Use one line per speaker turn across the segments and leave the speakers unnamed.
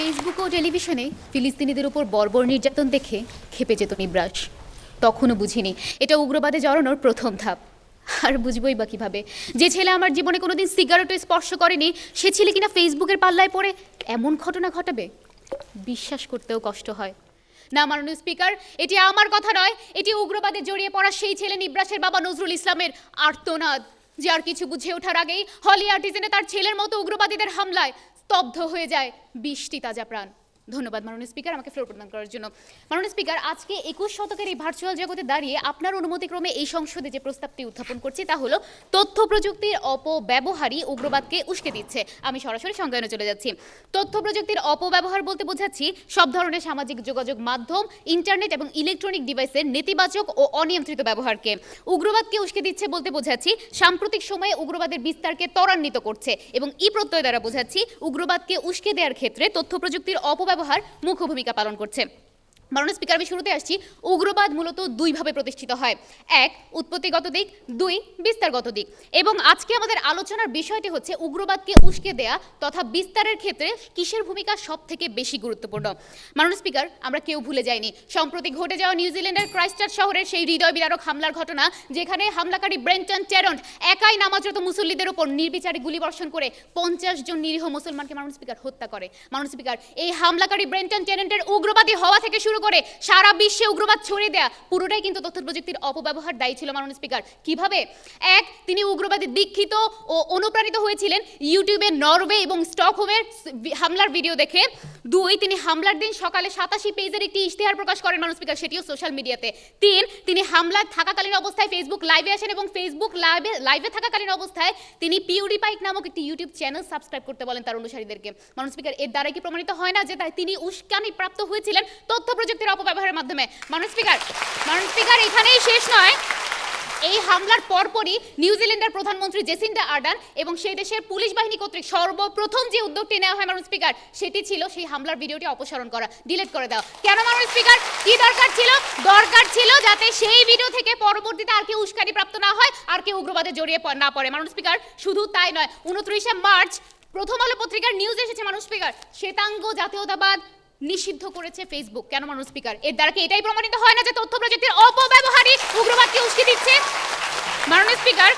Facebook ও টেলিভিশনে ফিলিস্তিনিদের উপর বর্বর নির্যাতন দেখে ক্ষেপে যেত নিব্রাস। তখনও বুঝিনি এটা উগ্রবাদে জড়ানোর প্রথম ধাপ। আর বুঝবই বা কিভাবে, যে ছেলে আমার জীবনে কোনোদিন সিগারেটও স্পর্শ করেনি সে ছেলে কিনা ফেসবুকের পাল্লায় পড়ে এমন ঘটনা ঘটাবে, বিশ্বাস করতেও কষ্ট হয়। না মাননীয় স্পিকার, এটি আমার কথা নয়, এটি উগ্রবাদে জড়িয়ে পড়া সেই ছেলে নিব্রাসের বাবা নজরুল ইসলামের আর্তনাদ, যে আর কিছু বুঝে ওঠার আগেই হলি আর্টিজেনে তার ছেলের মতো উগ্রবাদীদের হামলায় স্তব্ধ হয়ে যায় 20টি তাজা প্রাণ। ধন্যবাদ মাননীয় স্পিকার আমাকে ফ্লোর প্রদান করার জন্য। মাননীয় স্পিকার, আজকে 21 শতকের এই ভার্চুয়াল জগতে দাঁড়িয়ে আপনার অনুমতিক্রমে এই সংসদে যে প্রস্তাবটি উত্থাপন করছি তা হলো তথ্য প্রযুক্তির অপব্যবহারই উগ্রবাদকে উস্কে দিচ্ছে। আমি সরাসরি সংজ্ঞায়নে চলে যাচ্ছি। তথ্য প্রযুক্তির অপব্যবহার বলতে বোঝাচ্ছি সব ধরনের সামাজিক যোগাযোগ মাধ্যম, ইন্টারনেট এবং ইলেকট্রনিক ডিভাইসের নেতিবাচক ও অনিয়ন্ত্রিত ব্যবহারকে। উগ্রবাদকে উস্কে দিচ্ছে বলতে বোঝাচ্ছি সাম্প্রতিক সময়ে উগ্রবাদের বিস্তারকে ত্বরান্বিত করছে, এবং ই প্রত্যয় দ্বারা বোঝাচ্ছি উগ্রবাদকে উস্কে দেওয়ার ক্ষেত্রে তথ্য প্রযুক্তির অপব্যবহার মুখ্য ভূমিকা পালন করছে। মাননীয় স্পিকার, আমি শুরুতে আসছি। উগ্রবাদ মূলত দুইভাবে প্রতিষ্ঠিত হয়, এক উৎপত্তিগত দিক, দুই বিস্তারগত দিক। এবং আজকে আমাদের আলোচনার বিষয়টি হচ্ছে উগ্রবাদকে উস্কে দেয়া তথা বিস্তারের ক্ষেত্রে কিসের ভূমিকা সব থেকে বেশি গুরুত্বপূর্ণ। মাননীয় স্পিকার, আমরা কেউ ভুলে যাইনি সম্প্রতি ঘটে যাওয়া নিউজিল্যান্ডের ক্রাইস্টচার্চ শহরের সেই হৃদয় বিদারক হামলার ঘটনা, যেখানে হামলাকারী ব্রেন্টন ট্যারন্ট একাই নামাজরত মুসল্লিদের উপর নির্বিচারে গুলিবর্ষণ করে 50 জন নিরীহ মুসলমানকে মাননীয় স্পিকার হত্যা করে। মাননীয় স্পিকার, এই হামলাকারী ব্রেন্টন ট্যারন্টের উগ্রবাদী হওয়া থেকে শুরু করে সারা বিশ্বে উগ্রবাদ ছড়িয়ে দেয়া পুরোটাই কিন্তু তথ্য প্রযুক্তির অপব্যবহার দায়ী ছিল। মাননীয় স্পিকার, কিভাবে? এক, তিনি উগ্রবাদী দীক্ষিত ও অনুপ্রাণিত হয়েছিলেন ইউটিউবে নরওয়ে এবং স্টকহোমের হামলার ভিডিও দেখে। দুই, তিনি হামলার দিন সকালে 87 পেজের একটি ইশতেহার প্রকাশ করেন মাননীয় স্পিকার, সেটিও সোশ্যাল মিডিয়াতে। তিন, তিনি হামলার থাকাকালীন অবস্থায় ফেসবুক লাইভে আসেন এবং ফেসবুক লাইভে থাকাকালীন অবস্থায় তিনি পিউডিপাইক নামক একটি ইউটিউব চ্যানেল সাবস্ক্রাইব করতে বলেন তার অনুসারীদেরকে। মাননীয় স্পিকার, এর দ্বারা কি প্রমাণিত হয় না যে তিনি উস্কানি প্রাপ্ত হয়েছিলেন তথ্য প্রযুক্তির অপব্যবহারের মাধ্যমে? মাননীয় স্পিকার, এখানেই শেষ নয়। এই হামলার পরপরই নিউজিল্যান্ডের প্রধানমন্ত্রী জেসিন্ডা আর্ডার্ন এবং সেই দেশের পুলিশ বাহিনী কর্তৃক সর্বপ্রথম যে উদ্যোগটি নেওয়া হয় মাননীয় স্পিকার, সেটি ছিল সেই হামলার ভিডিওটি অপসারণ করা, ডিলিট করে দেওয়া। কেন মাননীয় স্পিকার? কি দরকার ছিল? দরকার ছিল যাতে সেই ভিডিও থেকে পরবর্তীতে আর কেউ উস্কানি প্রাপ্ত না হয়, আর কেউ উগ্রবাদে জড়িয়ে না পড়ে। মাননীয় স্পিকার, শুধু তাই নয়, 29শে মার্চ প্রথম আলো পত্রিকার নিউজ এসেছে মাননীয় স্পিকার, শ্বেতাঙ্গ জাতীয়তাবাদ নিষিদ্ধ করেছে ফেসবুক। কেন মাননীয় স্পিকার? এর দ্বারা কি এটাই প্রমাণিত হয় না যে তথ্য প্রযুক্তির অপব্যবহারই উগ্রবাদকে উস্কে দিচ্ছে? মাননীয় স্পিকার,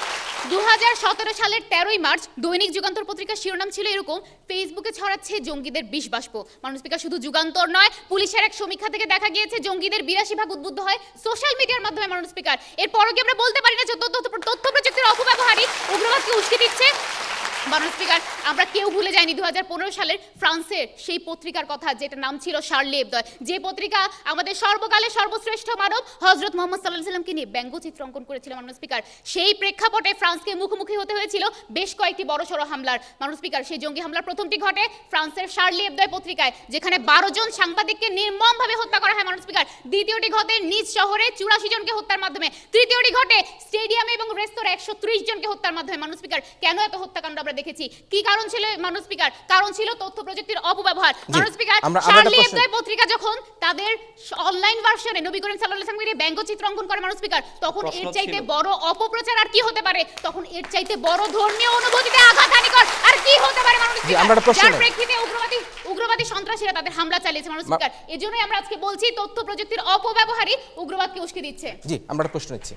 2017 সালের 13ই মার্চ দৈনিক যুগান্তর পত্রিকার শিরোনাম ছিল এরকম, ফেসবুকে ছড়াচ্ছে জঙ্গিদের বিষ বাষ্প। মাননীয় স্পিকার, শুধু যুগান্তর নয়, পুলিশের এক সমীক্ষা থেকে দেখা গিয়েছে জঙ্গিদের 82% উদ্বুদ্ধ হয় সোশ্যাল মিডিয়ার মাধ্যমে। মাননীয় স্পিকার, এরপরও কি আমরা বলতে পারি না যে তথ্য প্রযুক্তির অপব্যবহারই উগ্রবাদকে উস্কে দিচ্ছে? মাননীয় স্পিকার, আমরা কেউ ভুলে যাইনি 2015 সালের ফ্রান্সের সেই পত্রিকার কথা, যেটা নাম ছিল শার্লি এবদো, যে পত্রিকা আমাদের সর্বকালের সর্বশ্রেষ্ঠ মানব হযরত মুহাম্মদ সাল্লাল্লাহু আলাইহি ওয়াসাল্লামকে নিয়ে ব্যঙ্গচিত্র অঙ্কন করেছিল। মাননীয় স্পিকার, সেই প্রেক্ষাপটে ফ্রান্সকে মুখোমুখি হতে হয়েছিল বেশ কয়েকটি বড়সড় হামলার। মাননীয় স্পিকার, সেই জঙ্গি হামলার প্রথমটি ঘটে ফ্রান্সের শার্লি এবদো পত্রিকায়, যেখানে 12 জন সাংবাদিককে নির্মমভাবে হত্যা করা হয়। মাননীয় স্পিকার, দ্বিতীয়টি ঘটে নিজ শহরে 84 জনকে হত্যার মাধ্যমে। তৃতীয়টি ঘটে স্টেডিয়ামে এবং রেস্তোরাঁ 130 জনকে হত্যার মাধ্যমে। মাননীয় স্পিকার, কেন এত হত্যাকাণ্ড আমরা দেখেছি? কি কারণ ছিল মাননীয় স্পিকার? কারণ ছিল তথ্য প্রযুক্তির অপব্যবহার। মাননীয় স্পিকার, শার্লি এবদো পত্রিকা যখন তাদের অনলাইন ভার্সনে নবী করিম সাল্লাল্লাহু আলাইহি ওয়াসাল্লামকে ব্যঙ্গচিত্র অঙ্কন করে মাননীয় স্পিকার, তখন এর চাইতে বড় অপপ্রচার আর কি হতে পারে? তখন এর চাইতে বড় ধর্মীয় অনুভূতিতে আঘাতহানিকর আর কি হতে পারে মাননীয় স্পিকার? যার প্রেক্ষিতে উগ্রবাদী সন্ত্রাসীরা তাদের হামলা চালিয়েছে মাননীয় স্পিকার। এজন্যই আমরা আজকে বলছি তথ্য প্রযুক্তির অপব্যবহারই উগ্রবাদকে উস্কে দিচ্ছে।
জি, আমরা প্রশ্ন নিচ্ছি।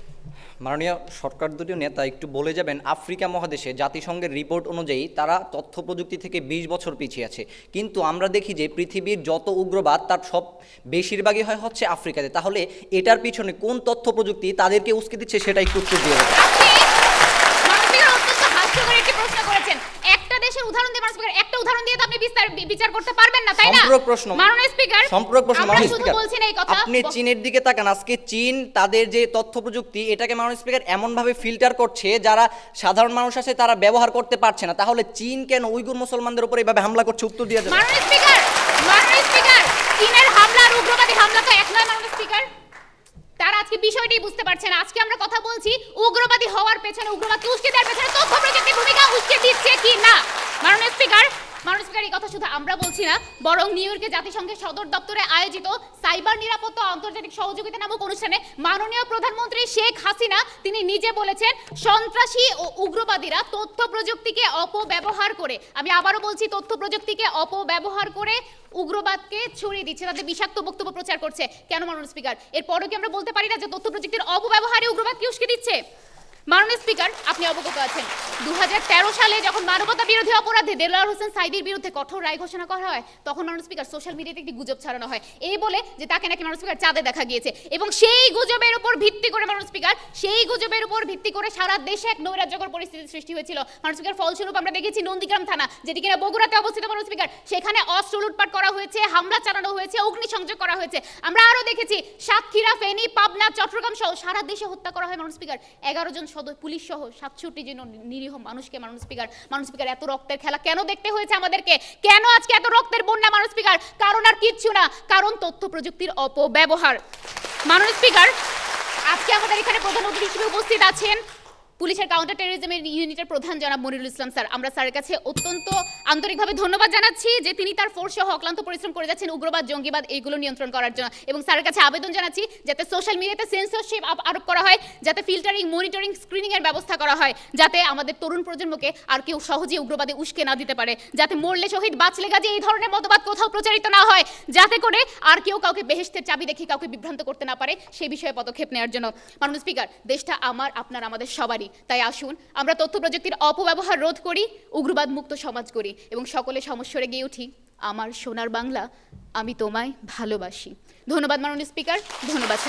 মাননীয় সরকার দুটির নেতা একটু বলে যাবেন, আফ্রিকা মহাদেশে জাতিসংঘের রিপোর্ট অনুযায়ী তারা তথ্য প্রযুক্তি থেকে 20 বছর পিছিয়ে আছে, কিন্তু আমরা দেখি যে পৃথিবীর যত উগ্রবাদ তার সব বেশিরভাগই হয় হচ্ছে আফ্রিকাতে। তাহলে এটার পিছনে কোন তথ্য প্রযুক্তি তাদেরকে উস্কে দিচ্ছে সেটা একটু উত্তর দিয়ে দেবেন।
প্রশ্ন করেছেন, একটা দেশের উদাহরণ দিয়ে মাননীয় স্পিকার, একটা উদাহরণ দিয়ে তো আপনি বিচার করতে পারবেন না, তাই না?
সম্পূরক প্রশ্ন
মাননীয় স্পিকার,
মাননীয় স্পিকার,
বলছেন এই কথা।
আপনি চীনের দিকে তাকান। আজকে চীন তাদের যে তথ্য প্রযুক্তি এটাকে মাননীয় স্পিকার এমন ভাবে ফিল্টার করছে যারা সাধারণ মানুষ আছে তারা ব্যবহার করতে পারছে না। তাহলে চীন কেন উইগুর মুসলমানদের উপর এইভাবে হামলা করছে? উত্তর দিয়ে যাবেন।
মাননীয় স্পিকার, চীনের হামলা আর উগ্রবাদী হামলা তো এক নয় মাননীয় স্পিকার। তারা আজকে বিষয়টি বুঝতে পারছে না। আজকে আমরা কথা বলছি উগ্রবাদী হওয়ার পেছনে, উগ্রবাদকে উস্কে দেওয়ার পেছনে তথ্য প্রযুক্তির ভূমিকা উস্কে দিচ্ছে কি না। মাননীয় স্পিকার, মাননীয় স্পিকার, এই কথা শুধু আমরা বলছি না, বরং নিউ ইয়র্কে জাতিসংঘের সদর দপ্তরে আয়োজিত সাইবার নিরাপত্তা ও আন্তর্জাতিক সহযোগিতা নামক অনুষ্ঠানে মাননীয় প্রধানমন্ত্রী শেখ হাসিনা তিনি নিজে বলেছেন, সন্ত্রাসী ও উগ্রবাদীরা তথ্য প্রযুক্তিকে অপব্যবহার করে, আমি আবারও বলছি, তথ্য প্রযুক্তিকে অপব্যবহার করে উগ্রবাদকে ছড়িয়ে দিচ্ছে, তাদের বিষাক্ত বক্তব্য প্রচার করছে। কেন মাননীয় স্পিকার? এরপরও কি আমরা বলতে পারি না যে তথ্য প্রযুক্তির অপব্যবহারে উগ্রবাদকে উস্কে দিচ্ছে? মাননীয় স্পিকার, আপনি অবগত আছেন 2013 সালে যখন মানবতা বিরোধী অপরাধে দেলোয়ার হোসেন সাইদির বিরুদ্ধে কঠোর রায় ঘোষণা করা হয়, তখন মাননীয় স্পিকার সোশ্যাল মিডিয়াতে একটি গুজব ছড়ানো হয় এই বলে যে তাকে নাকি মাননীয় স্পিকার চাঁদে দেখা গিয়েছে, এবং সেই গুজবের উপর ভিত্তি করে মাননীয় স্পিকার, সেই গুজবের উপর ভিত্তি করে সারা দেশে এক নৈরাজ্যকর পরিস্থিতির সৃষ্টি হয়েছিল। মাননীয় স্পিকার, ফলস্বরূপ আমরা দেখেছি নন্দীগ্রাম থানা, যেটি কিনা বগুড়াতে অবস্থিত মাননীয় স্পিকার, সেখানে অস্ত্র লুটপাট করা হয়েছে, হামলা চালানো হয়েছে, অগ্নিসংযোগ করা হয়েছে। আমরা আরও দেখেছি সাতক্ষীরা, ফেনী, পাবনা, চট্টগ্রাম সহ সারা দেশে হত্যা করা হয় মাননীয় স্পিকার, 11 জন পুলিশ সহ 67 জন নিরীহ মানুষকে। মাননীয় স্পিকার, এত রক্তের খেলা কেন দেখতে হয়েছে আমাদেরকে? কেন আজকে এত রক্তের বন্যা মাননীয় স্পিকার? কারণ আর কিচ্ছু না, কারণ তথ্য প্রযুক্তির অপব্যবহার। মাননীয় স্পিকার, আজকে আমাদের এখানে প্রধান অতিথি হিসেবে উপস্থিত আছেন পুলিশের কাউন্টার টেরোরিজমের ইউনিটের প্রধান জনাব মনিরুল ইসলাম স্যার। আমরা স্যারের কাছে অত্যন্ত আন্তরিকভাবে ধন্যবাদ জানাচ্ছি যে তিনি তার ফোর্স সহ অক্লান্ত পরিশ্রম করে যাচ্ছেন উগ্রবাদ, জঙ্গিবাদ এইগুলো নিয়ন্ত্রণ করার জন্য, এবং স্যারের কাছে আবেদন জানাচ্ছি যাতে সোশ্যাল মিডিয়াতে সেন্সরশিপ আরোপ করা হয়, যাতে ফিল্টারিং, মনিটরিং, স্ক্রিনিং এর ব্যবস্থা করা হয়, যাতে আমাদের তরুণ প্রজন্মকে আর কেউ সহজেই উগ্রবাদে উস্কে না দিতে পারে, যাতে মরলে শহীদ বাঁচলে গাজী এই ধরনের মতবাদ কোথাও প্রচারিত না হয়, যাতে করে আর কেউ কাউকে বেহেশতের চাবি দেখে কাউকে বিভ্রান্ত করতে না পারে, সেই বিষয়ে পদক্ষেপ নেওয়ার জন্য। মাননীয় স্পিকার, দেশটা আমার, আপনার, আমাদের সবারই, তাই আসুন আমরা তথ্য প্রযুক্তির অপব্যবহার রোধ করি, উগ্রবাদ মুক্ত সমাজ করি, এবং সকলে সমস্বরে গিয়ে উঠি, আমার সোনার বাংলা, আমি তোমায় ভালোবাসি। ধন্যবাদ মাননীয় স্পিকার, ধন্যবাদ।